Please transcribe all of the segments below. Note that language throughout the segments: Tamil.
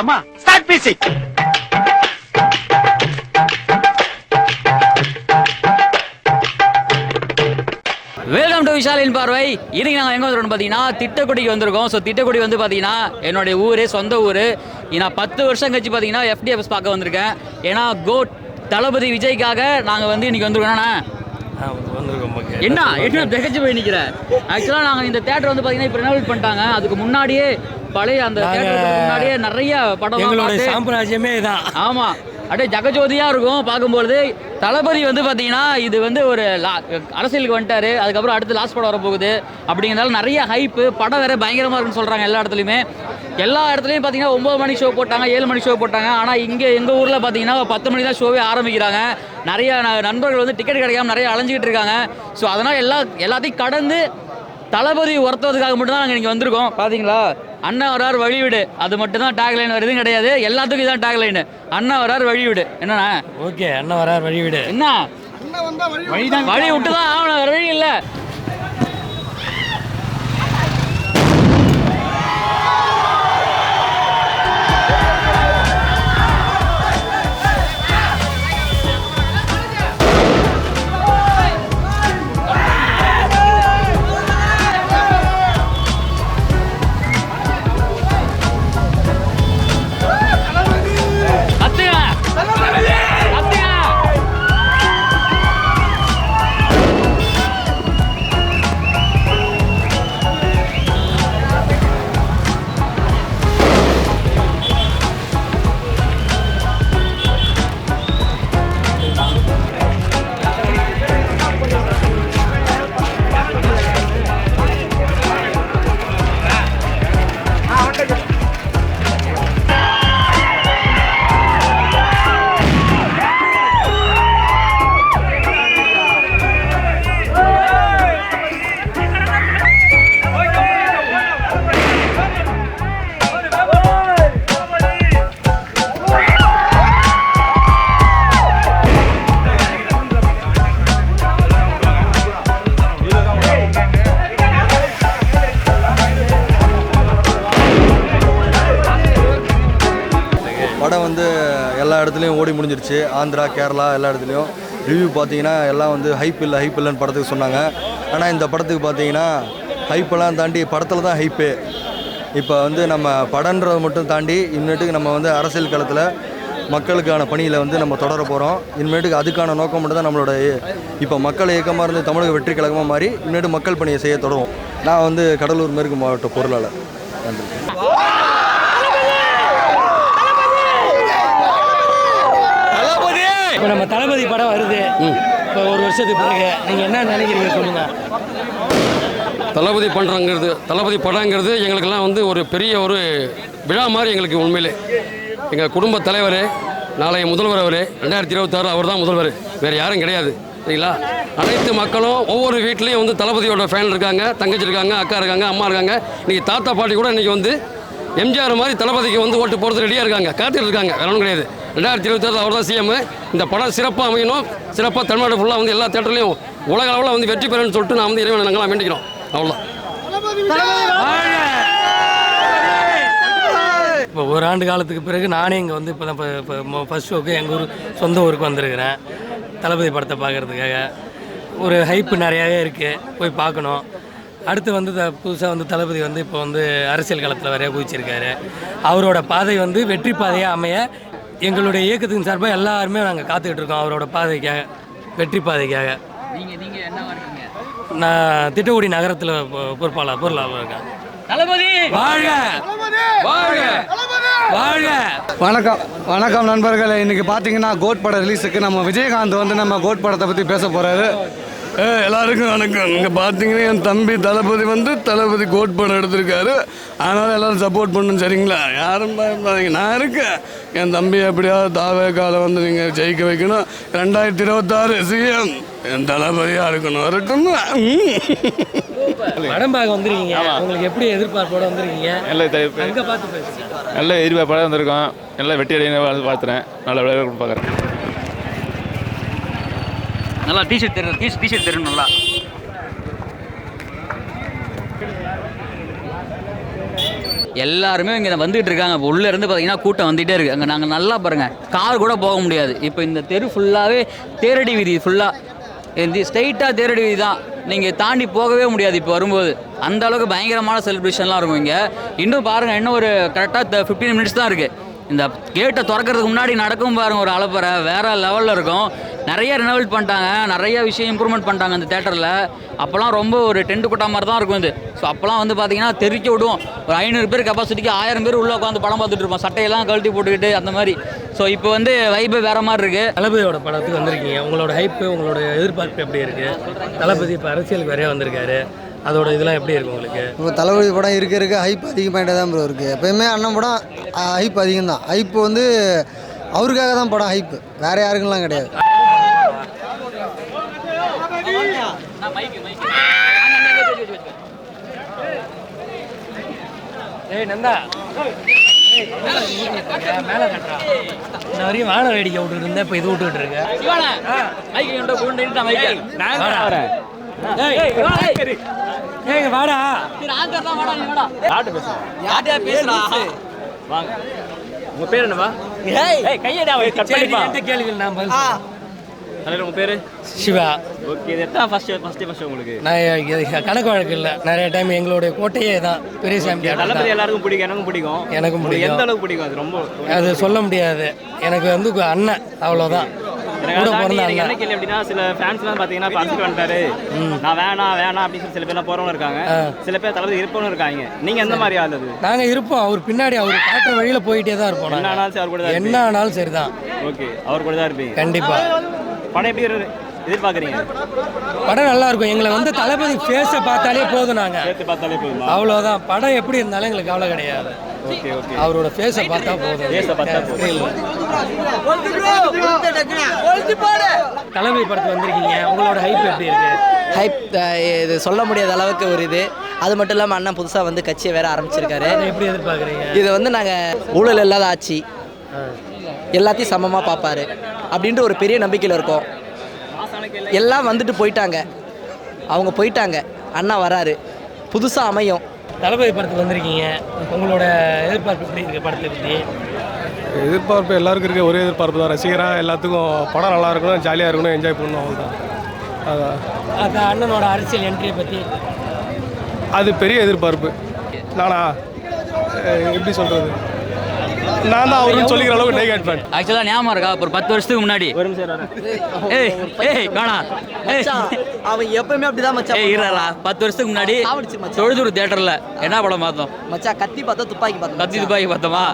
ஆரம்பிக்கலாமா? Start music. வெல்கம் டு விஷாலின் பார்வை. இன்னைக்கு நாங்கள் எங்கே வந்துருக்கோம் பார்த்தீங்கன்னா திட்டக்குடிக்கு வந்திருக்கோம். ஸோ திட்டக்குடி வந்து பார்த்தீங்கன்னா என்னுடைய ஊர், சொந்த ஊர். நான் 10 வருஷம் கழிச்சு பார்த்தீங்கன்னா FDFS பார்க்க வந்திருக்கேன். ஏன்னா கோட் தளபதி விஜய்க்காக நாங்கள் வந்து இன்னைக்கு வந்திருக்கோம்ண்ணா. என்ன திகச்சு போய் நிற்கிறேன். ஆக்சுவலாக நாங்கள் இந்த தேட்டர் வந்து பார்த்தீங்கன்னா இப்போ ரெனோவேட் பண்ணிட்டாங்க. அதுக்கு முன்னாடியே பழைய அந்த தேட்டருக்கு முன்னாடியே நிறைய படம் சாம்ராஜ்யமே தான். ஆமாம், அப்படியே ஜகஜோதியாக இருக்கும் பார்க்கும்போது. தளபதி வந்து பார்த்தீங்கன்னா இது வந்து ஒரு அரசியலுக்கு வந்துட்டார். அதுக்கப்புறம் அடுத்து லாஸ்ட் படம் வரப்போகுது. அப்படிங்கிறதால நிறைய ஹைப்பு, படம் வேறு பயங்கரமாக இருக்குன்னு சொல்கிறாங்க எல்லா இடத்துலையுமே. எல்லா இடத்துலையும் பார்த்தீங்கன்னா 9 மணி ஷோ போட்டாங்க, 7 மணி ஷோ போட்டாங்க. ஆனால் இங்கே எங்கள் ஊரில் பார்த்தீங்கன்னா 10 மணி தான் ஷோவே ஆரம்பிக்கிறாங்க. நிறைய நண்பர்கள் வந்து டிக்கெட் கிடைக்காம நிறைய அலைஞ்சிக்கிட்டு இருக்காங்க. ஸோ அதனால் எல்லாத்தையும் கடந்து தளபதி ஒருத்ததுக்காக மட்டும்தான் நாங்கள் இங்கே வந்திருக்கோம். பார்த்தீங்களா, அண்ணா வரார் வழிவிடு, அது மட்டும் தான் டேக்லைன். வருதும் கிடையாது, எல்லாத்துக்கும் இதான் டேக்லைன். அண்ணா வரார் வழிவிடு. என்னண்ணா? ஓகே, அண்ணா வரார் வழிவிடு. என்ன வழி விட்டு தான் ஆகணும், வேற வழி இல்லை. படம் வந்து எல்லா இடத்துலையும் ஓடி முடிஞ்சிருச்சு. ஆந்திரா, கேரளா எல்லா இடத்துலையும் ரிவ்யூ பார்த்தீங்கன்னா எல்லாம் வந்து ஹைப் இல்லைன்னு படத்துக்கு சொன்னாங்க. ஆனால் இந்த படத்துக்கு பார்த்தீங்கன்னா ஹைப்பெல்லாம் தாண்டி படத்தில் தான் ஹைப்பு. இப்போ வந்து நம்ம படன்றதை மட்டும் தாண்டி இனிமேட்டுக்கு நம்ம வந்து அரசியல் களத்தில் மக்களுக்கான பணியில் வந்து நம்ம தொடர போகிறோம். இனிமேட்டுக்கு அதுக்கான நோக்கம் மட்டும் தான் நம்மளோட இப்போ மக்கள் இயக்கமாக இருந்து தமிழக வெற்றி கழகமாக மாறி இனிமேட்டு மக்கள் பணியை செய்ய தொடரும். நான் வந்து கடலூர் மேற்கு மாவட்ட பொருளாளர். நன்றி. இப்போ நம்ம தளபதி படம் வருது, இப்போ ஒரு வருஷத்துக்கு பிறகு நீங்கள் என்ன நினைக்கிறீங்க சொல்லுங்கள். தளபதி படங்கிறது எங்களுக்கெல்லாம் வந்து ஒரு பெரிய ஒரு விழா மாதிரி. எங்களுக்கு உண்மையிலே எங்கள் குடும்ப தலைவர், நாளைய முதல்வர் அவர், 2026 அவர் தான் முதல்வர், வேறு யாரும் கிடையாது. சரிங்களா? அனைத்து மக்களும் ஒவ்வொரு வீட்லேயும் வந்து தளபதியோட ஃபேன் இருக்காங்க, தங்கச்சி இருக்காங்க, அக்கா இருக்காங்க, அம்மா இருக்காங்க. இன்றைக்கி தாத்தா பாட்டி கூட இன்றைக்கி வந்து எம்ஜிஆர் மாதிரி தளபதிக்கு வந்து ஓட்டு போகிறது ரெடியாக இருக்காங்க, காத்துட்டு இருக்காங்க. வேற ஒன்றும் கிடையாது. 2026 அவர் தான் சிஎம். இந்த படம் சிறப்பாக அமையணும், சிறப்பாக தமிழ்நாடு ஃபுல்லாக வந்து எல்லா தேட்டர்லையும் உலக அளவில் வந்து வெற்றி பெறணும்னு சொல்லிட்டு நான் வந்து இறைவனை நாங்களாம் வேண்டிக்கிறோம். அவ்வளோதான். இப்போ ஒரு ஆண்டு காலத்துக்கு பிறகு நானே இங்கே வந்து இப்போ ஃபஸ்ட் ஷோக்கு எங்கள் ஊர் சொந்த ஊருக்கு வந்திருக்கிறேன் தளபதி படத்தை பார்க்குறதுக்காக. ஒரு ஹைப்பு நிறையாவே இருக்குது, போய் பார்க்கணும். அடுத்து வந்து புதுசாக வந்து தளபதி வந்து இப்போ வந்து அரசியல் களத்தில் வரைய குதிச்சிருக்காரு. அவரோட பாதை வந்து வெற்றி பாதையாக அமைய எங்களுடைய இயக்கத்தின் சார்பாக எல்லாருமே நாங்கள் காத்துக்கிட்டு இருக்கோம். அவரோட பாதைக்காக, வெற்றி பாதைக்காக. நீங்கள் என்ன இருக்கீங்க? நான் திட்டக்குடி நகரத்தில் பொருளாளர் இருக்கேன். தளபதி வாழ்க, வாழ்க, வாழ்க. வணக்கம் நண்பர்களே. இன்றைக்கி பார்த்தீங்கன்னா கோட் படம் ரிலீஸுக்கு நம்ம விஜயகாந்த் வந்து நம்ம கோட் படத்தை பற்றி பேச போகிறாரு. எல்லாருக்கும் வணக்கம். இங்கே பார்த்தீங்கன்னா என் தம்பி தளபதி வந்து தளபதி கோட் படம் எடுத்திருக்காரு. அதனால் எல்லோரும் சப்போர்ட் பண்ணணும். சரிங்களா? யாரும் பயப்படாதீங்க, நான் இருக்கேன். என் தம்பி எப்படியாவது தாவேக்கால வந்து நீங்கள் ஜெயிக்க வைக்கணும். 2026 சிஎம் என் தளபதியாக இருக்கணும். வரட்டும். படம் பார்க்க வந்துருக்கீங்க, உங்களுக்கு எப்படி எதிர்பார்ப்போட வந்துருக்கீங்க? எங்கே பார்த்து பேசுங்க. நல்ல எதிர்பார்ப்போட வந்திருக்கோம். நல்லா வெட்டி அடையின பார்த்துறேன். நல்ல விளையாட பார்க்குறேன். நல்லா டிஷர்ட் தெரியும் நல்லா. எல்லாருமே இங்கே வந்துகிட்டு இருக்காங்க. இப்போ உள்ளே இருந்து பார்த்தீங்கன்னா கூட்டம் வந்துகிட்டே இருக்குது. அங்கே நாங்கள் நல்லா பாருங்கள், கார் கூட போக முடியாது. இப்போ இந்த தெரு ஃபுல்லாகவே தேரடி வீதி, ஃபுல்லாக இந்த ஸ்ட்ரைட்டாக தேரடி வீதி தான். நீங்கள் தாண்டி போகவே முடியாது இப்போ வரும்போது. அந்த அளவுக்கு பயங்கரமான செலிப்ரேஷன்லாம் இருக்கும் இங்கே. இன்னும் பாருங்கள், இன்னும் ஒரு கரெக்டாக 15 மினிட்ஸ் தான் இருக்குது. இந்த கேட்டை திறக்கிறதுக்கு முன்னாடி நடக்கும் பாருங்கள், ஒரு அலப்பறை வேறு லெவலில் இருக்கும். நிறைய ரினோவேட் பண்ணிட்டாங்க, நிறைய விஷயம் இம்ப்ரூவ்மெண்ட் பண்ணிட்டாங்க அந்த தேட்டரில். அப்போல்லாம் ரொம்ப ஒரு டென்ட் கொட்டா மாதிரி தான் இருக்கும் இது. ஸோ அப்போல்லாம் வந்து பார்த்தீங்கன்னா தெறிக்க விடுவோம். ஒரு 500 பேர் கெப்பாசிட்டிக்கு 1000 பேர் உள்ளே உட்காந்து படம் பார்த்துட்டு இருப்போம், சட்டையெல்லாம் கழட்டி போட்டுக்கிட்டு அந்த மாதிரி. ஸோ இப்போ வந்து வைப்பு வேறு மாதிரி இருக்குது. தளபதியோட படத்துக்கு வந்திருக்கீங்க, உங்களோட ஹைப்பு, உங்களோட எதிர்பார்ப்பு எப்படி இருக்குது? தளபதி இப்போ அரசியலுக்கு வரையா வந்திருக்காரு, அதோட இதெல்லாம் எப்படி இருக்குது உங்களுக்கு? இப்போ தளபதி படம் இருக்க ஹைப் அதிகமாகிட்டே தான் ப்ரோ இருக்குது. எப்போயுமே அண்ணன் படம் ஹைப் அதிகம் தான். ஹைப்பு வந்து அவருக்காக தான் படம் ஹைப்பு, வேறு யாருக்கெல்லாம் கிடையாது. ஏய் நந்தா, மேலே கட்டுறா. இந்த வரையும் வாழை வேடிக்கை விட்டுட்டு இருந்தேன், இப்போ இது விட்டுட்டு இருக்கேன். ஏய் வாடா, உங்கள் பேர் என்னவா? கேள்வி நான் பதில் சொல்றேன். உங்கள் பேர் சிவா. ஓகே, இது எத்தனை ஃபஸ்ட்டு உங்களுக்கு? நான் கணக்கு வழக்கு இல்லை, நிறைய டைம் எங்களுடைய கோட்டையே தான் பெரியசாமி தளபதி எல்லாருக்கும் பிடிக்கும், எனக்கும் பிடிக்கும். எனக்கும் பிடிக்கும். எந்த அளவுக்கு பிடிக்கும் அது? ரொம்ப அது சொல்ல முடியாது. எனக்கு வந்து அண்ணன், அவ்வளோதான். கூட பிறந்த அண்ணன். என்ன கேள்வி அப்படின்னா, சில ஃபேன்ஸ்லாம் பார்த்தீங்கன்னா பார்த்துட்டு வந்துட்டாரு, நான் வேணாம் அப்படின்னு சொல்லி சில பேர்லாம் போகிறவங்க இருக்காங்க, சில பேர் தளபதி இருப்பவங்க இருக்காங்க. நீங்கள் எந்த மாதிரி ஆள்? அது நாங்கள் இருப்போம், அவர் பின்னாடி அவர் காட்டுற வழியில் போயிட்டே தான் இருப்போம். என்ன ஆனாலும் அவர் கூட தான். என்ன ஆனாலும் சரிதான். ஓகே, அவர் கூட தான் இருப்பீங்க கண்டிப்பாக. படம் எப்படி எதிர்பார்க்குறீங்க? படம் நல்லா இருக்கும். எங்களை வந்து தளபதி ஃபேஸை பார்த்தாலே போதும், நாங்கள் சேர்த்து பார்த்தாலே போதுமா? அவ்வளோதான். படம் எப்படி இருந்தாலும் எங்களுக்கு கவலை கிடையாது. ஓகே ஓகே, அவரோட ஃபேஸை பார்த்தா போதும். ஃபேஸை பார்த்தா போதும். தளபதி படத்துக்கு வந்திருக்கீங்க, உங்களோட ஹைப் எப்படி இருக்கு? ஹைப் இது சொல்ல முடியாத அளவுக்கு ஒரு இது. அது மட்டும் இல்லாமல் அண்ணன் புதுசாக வந்து கட்சியை வேற ஆரம்பிச்சிருக்காரு. அதை எப்படி எதிர்பார்க்குறீங்க? இது வந்து நாங்கள் ஊழல் இல்லாத ஆட்சி, எல்லாத்தையும் சமமாக பார்ப்பாரு அப்படின்ட்டு ஒரு பெரிய நம்பிக்கையில் இருக்கோம். எல்லாம் வந்துட்டு போயிட்டாங்க, அவங்க போயிட்டாங்க, அண்ணா வராரு, புதுசாக அமையும். தளபதி படத்துக்கு வந்திருக்கீங்க, உங்களோட எதிர்பார்ப்பு எப்படி இருக்கு படத்தை பற்றி? எதிர்பார்ப்பு எல்லாருக்கும் இருக்க ஒரே எதிர்பார்ப்பு தான். ரசிகராக எல்லாத்துக்கும் படம் நல்லா இருக்கணும், ஜாலியாக இருக்கணும், என்ஜாய் பண்ணணும், அவ்வளோதான். அதான் அது அண்ணனோட அரசியல் என்ட்ரியை பற்றி அது பெரிய எதிர்பார்ப்பு. நானா எப்படி சொல்கிறது, நான் தான் அவருன்னு சொல்லிக்கிற அளவுக்கு நெகேட் பண்ணேன். ஆக்சுவலாக ஞாபகம் இருக்கா, ஒரு 10 வருஷத்துக்கு முன்னாடி ஒரு நிமிஷம் அவன் எப்பவுமே அப்படிதான் மச்சான். இருடா, 10 வருஷத்துக்கு முன்னாடி தொழுதூர் தியேட்டரில் என்ன படம் பார்த்தோம் மச்சான்? கத்தி பார்த்தா துப்பாக்கி பார்த்தோம். கத்தி துப்பாக்கி பார்த்தோமா?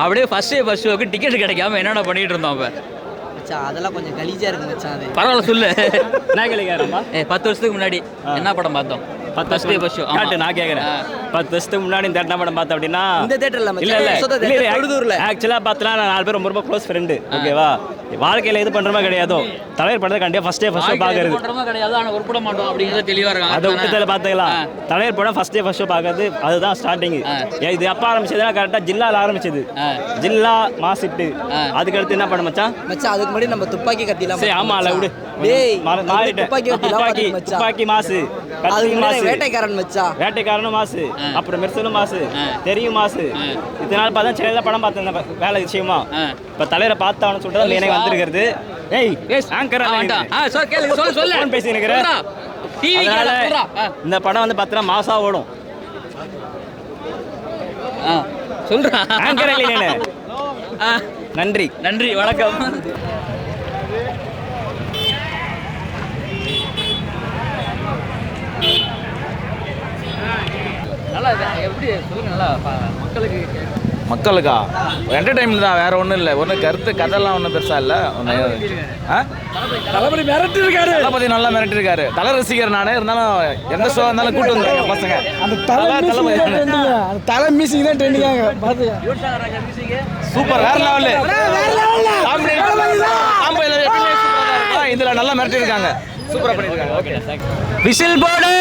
அப்படியே ஃபர்ஸ்ட் ஷோக்கு டிக்கெட் கிடைக்காம என்னென்ன பண்ணிட்டு இருந்தோம் அப்போ. மச்சான் அதெல்லாம் கொஞ்சம் கலீஜா இருக்கு மச்சான். அது பரவாயில்ல சொல்லு. என்ன கேட்குறேம்மா? 10 வருஷத்துக்கு முன்னாடி என்ன படம் பார்த்தோம்? 10 வருஷம் காட்டு, நான் கேட்குறேன். 10 வருஷத்துக்கு முன்னாடி இந்த என்ன படம் பார்த்தேன் அப்படின்னா, இந்த தேட்டர்ல இல்லை ஆக்சுவலாக பார்த்தலாம், நான் 4 பேர் ரொம்ப ரொம்ப க்ளோஸ் ஃப்ரெண்டு. ஓகேவா, வாழ்க்கையில் எது பண்ணுறமா கிடையாதோ, தலைவர் படத்தை கண்டிப்பாக ஃபர்ஸ்ட் ஷோ பார்க்கறது கிடையாது, ஆனால் உருப்பட மாட்டோம் அப்படிங்கிறது தெளிவாக இருக்கும். அதை விட்டு பார்த்துக்கலாம். தலைவர் படம் ஃபர்ஸ்ட் ஷோ பார்க்கறது அதுதான் ஸ்டார்டிங். இது எப்போ ஆரம்பிச்சதுன்னா கரெக்டாக ஜில்லாவில் ஆரம்பிச்சது. ஜில்லா மாசிட்டு அதுக்கடுத்து என்ன பண்ண மச்சான்? மச்சான் அதுக்கு முன்னாடி நம்ம துப்பாக்கி கத்திலாம். சரி ஆமா, இல்லை விடு, துப்பாக்கி மாசு, வேட்டைக்காரன் மச்சான், வேட்டைக்காரனும் மாசு, அப்புறம் மெர்சலும் மாசு, தெரியும் மாசு. இதனால பார்த்தா சென்னையில் படம் பார்த்தேன் வேலை விஷயமா. இப்போ தலைவரை பார்த்தான்னு சொல்லிட்டு எனக்கு வந்திருக்கிறது. இந்த படம் வந்து பார்த்தா மாசா ஓடும். நன்றி நன்றி, வணக்கம். நல்லா எப்படி சொல்லுங்க, நல்லா மக்களுக்கா என்டர்டைன்மெண்ட் தான், வேற ஒன்றும் இல்லை. ஒன்றும் கருத்து கதைலாம் ஒன்றும் பெருசாக இல்லை. தளபதி மிரட்டிருக்காரு, தளபதி நல்லா மிரட்டிருக்காரு. தலை ரசிகர் நான், இருந்தாலும் எந்த ஷோ இருந்தாலும் கூட்டு வந்துருக்காங்க பசங்க. அந்த தலை மியூசிக் தான் ட்ரெண்டிங்காக பார்த்துக்க. சூப்பர், வேற லெவலு. இதில் நல்லா மிரட்டிருக்காங்க, சூப்பராக பண்ணியிருக்காங்க. ஓகே, விசில் போடு,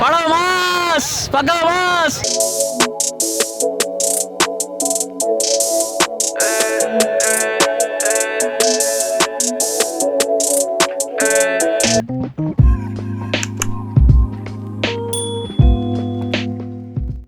படம் மாஸ், பக்கா மாஸ்.